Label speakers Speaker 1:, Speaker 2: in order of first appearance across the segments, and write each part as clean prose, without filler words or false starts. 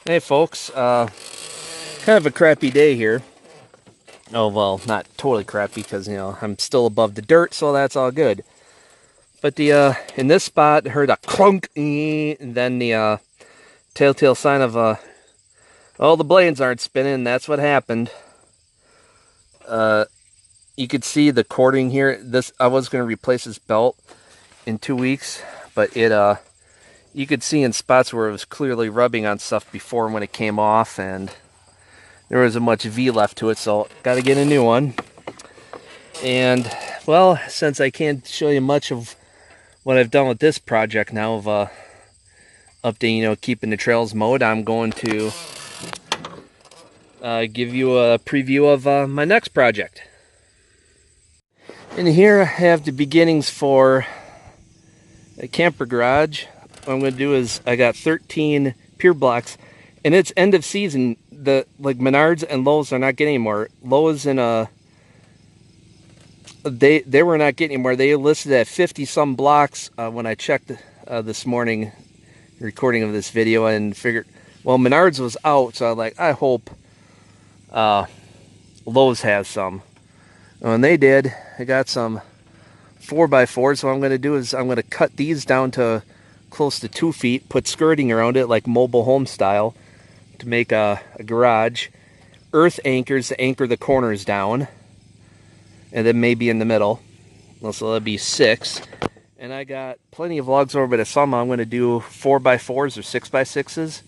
Speaker 1: Hey folks, kind of a crappy day here. Oh well, not totally crappy because I'm still above the dirt, so that's all good. But the in this spot, I heard a clunk, and then the telltale sign of oh, the blades aren't spinning. And that's what happened. You could see the cording here. This I was going to replace this belt in 2 weeks, but you could see in spots where it was clearly rubbing on stuff before when it came off, and there wasn't much V left to it, so got to get a new one. And well, since I can't show you much of what I've done with this project now of updating, keeping the trails mowed, I'm going to give you a preview of my next project. And here I have the beginnings for a camper garage. What I'm going to do is I got 13 pier blocks, and it's end of season. The Menards and Lowe's are not getting anymore. Lowe's and they were not getting anymore. They listed at 50 some blocks when I checked this morning, recording of this video, and figured, well, Menards was out, so I hope Lowe's has some. And they did. I got some 4x4s. So what I'm going to do is I'm going to cut these down to close to 2 feet, put skirting around it like mobile home style to make a garage. Earth anchors to anchor the corners down, and then maybe in the middle. So that'll be 6. And I got plenty of logs over by the sawmill. I'm going to do 4x4s or 6x6s,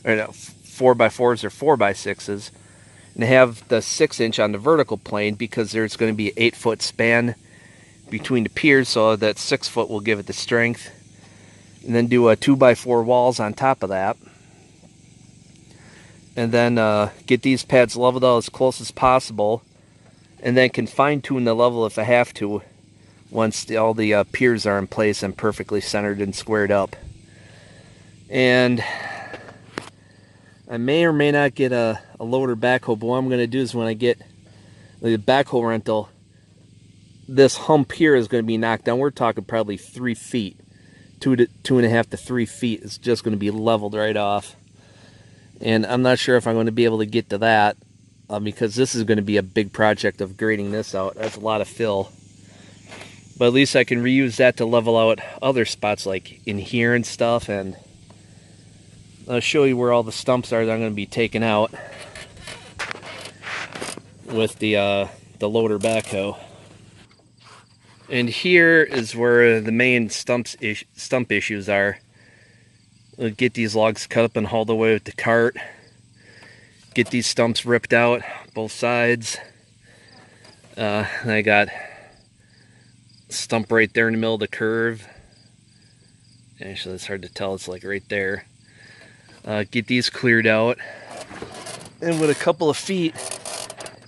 Speaker 1: or no, 4x4s or 4x6s, and have the 6-inch on the vertical plane because there's going to be an 8-foot span between the piers, so that 6-foot will give it the strength. And then do a 2x4 walls on top of that. And then get these pads leveled out as close as possible, and then can fine-tune the level if I have to once all the piers are in place and perfectly centered and squared up. And I may or may not get a loader backhoe, but what I'm going to do is when I get the backhoe rental, this hump here is going to be knocked down. We're talking probably 3 feet. 2.5 to 3 feet is just going to be leveled right off. And I'm not sure if I'm going to be able to get to that because this is going to be a big project of grading this out. That's a lot of fill. But at least I can reuse that to level out other spots like in here and stuff. And I'll show you where all the stumps are that I'm going to be taking out with the loader backhoe. And here is where the main stump issues are. We'll get these logs cut up and hauled away with the cart. Get these stumps ripped out, both sides. And I got a stump right there in the middle of the curve. Actually, it's hard to tell. It's like right there. Get these cleared out. And with a couple of feet,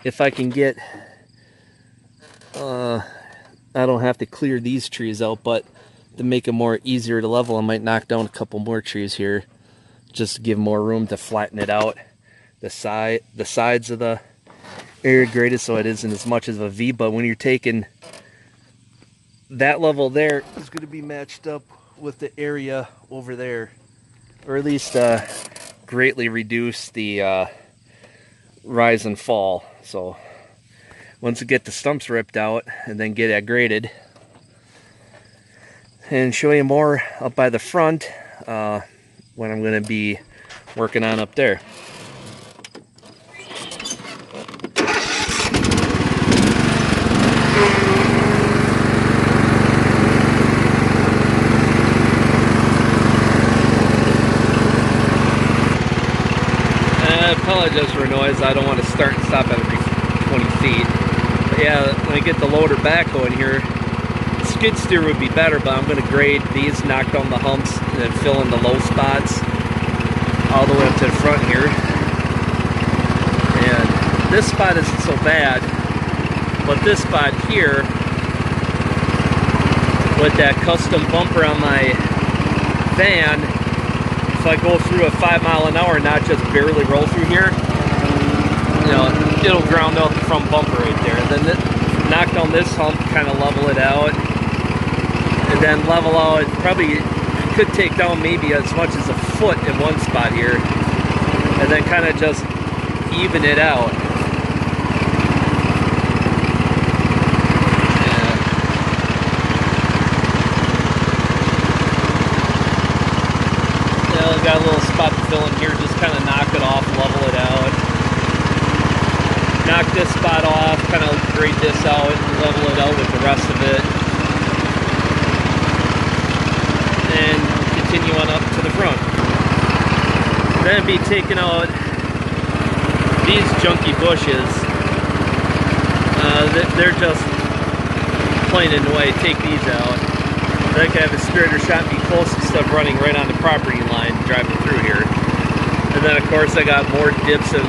Speaker 1: if I can get... I don't have to clear these trees out, but to make it more easier to level, I might knock down a couple more trees here just to give more room to flatten it out. The sides of the area graded so it isn't as much of a V, but when you're taking that level there is going to be matched up with the area over there, or at least greatly reduce the rise and fall. So once we get the stumps ripped out and then get it graded, and show you more up by the front when I'm going to be working on up there. I apologize for noise. I don't want to start and stop at every 20 feet. But yeah, when I get the loader backhoe in here, skid steer would be better, but I'm going to grade these, knock down the humps, and then fill in the low spots all the way up to the front here. And this spot isn't so bad, but this spot here, with that custom bumper on my van, if I go through a 5 mile an hour and not just barely roll through here, it'll ground out the front bumper right there. And then knock down this hump, kind of level it out, and then level out. Probably could take down maybe as much as a foot in one spot here, and then kind of just even it out. Got a little spot to fill in here, just kind of knock it off, level it out. Knock this spot off, kind of grade this out, and level it out with the rest of it. And continue on up to the front. Then be taking out these junky bushes. They're just plain in the way. Take these out. I can have a spirited shot and be close to stuff running right on the property line driving through here. And then of course I got more dips and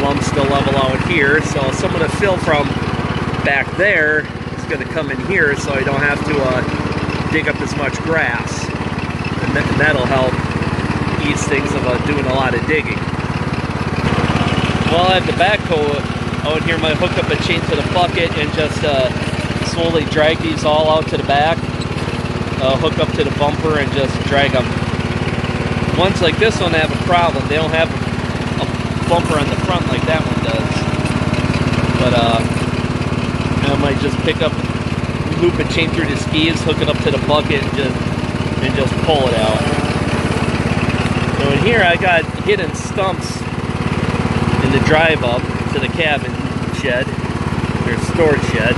Speaker 1: lumps to level out here, so some of the fill from back there is going to come in here, so I don't have to dig up as much grass, and that'll help ease things of doing a lot of digging. While I have the backhoe out here, I might hook up a chain to the bucket and just slowly drag these all out to the back. Hook up to the bumper and just drag them. Ones like this one have a problem. They don't have a bumper on the front like that one does. But I might just pick up, loop a chain through the skis, hook it up to the bucket, and just pull it out. So in here I got hidden stumps in the drive up to the cabin shed, or storage shed.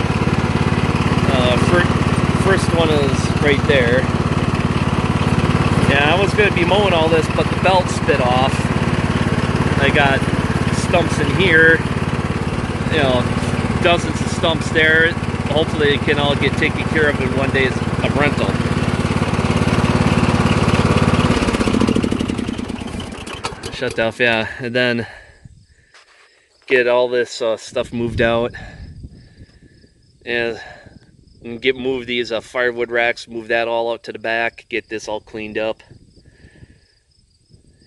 Speaker 1: First one is right there. Yeah, I was going to be mowing all this, but the belt spit off. I got stumps in here, you know, dozens of stumps there. Hopefully they can all get taken care of in one day of rental. Shut off, yeah, and then get all this stuff moved out. And move these firewood racks, move that all out to the back, get this all cleaned up.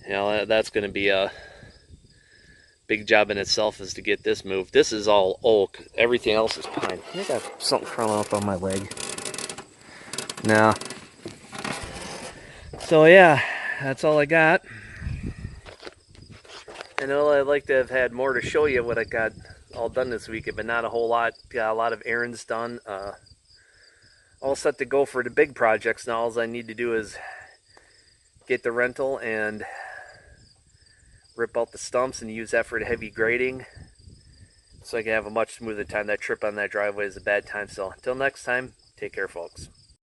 Speaker 1: You know, that's going to be a big job in itself, is to get this moved. This is all oak, everything else is pine. I got something crawling up on my leg. Now, so yeah, that's all I got. I know I'd like to have had more to show you what I got all done this weekend, but not a whole lot. Got a lot of errands done. All set to go for the big projects now. All I need to do is get the rental and rip out the stumps and use that for the heavy grading, so I can have a much smoother time. That trip on that driveway is a bad time. So until next time, take care, folks.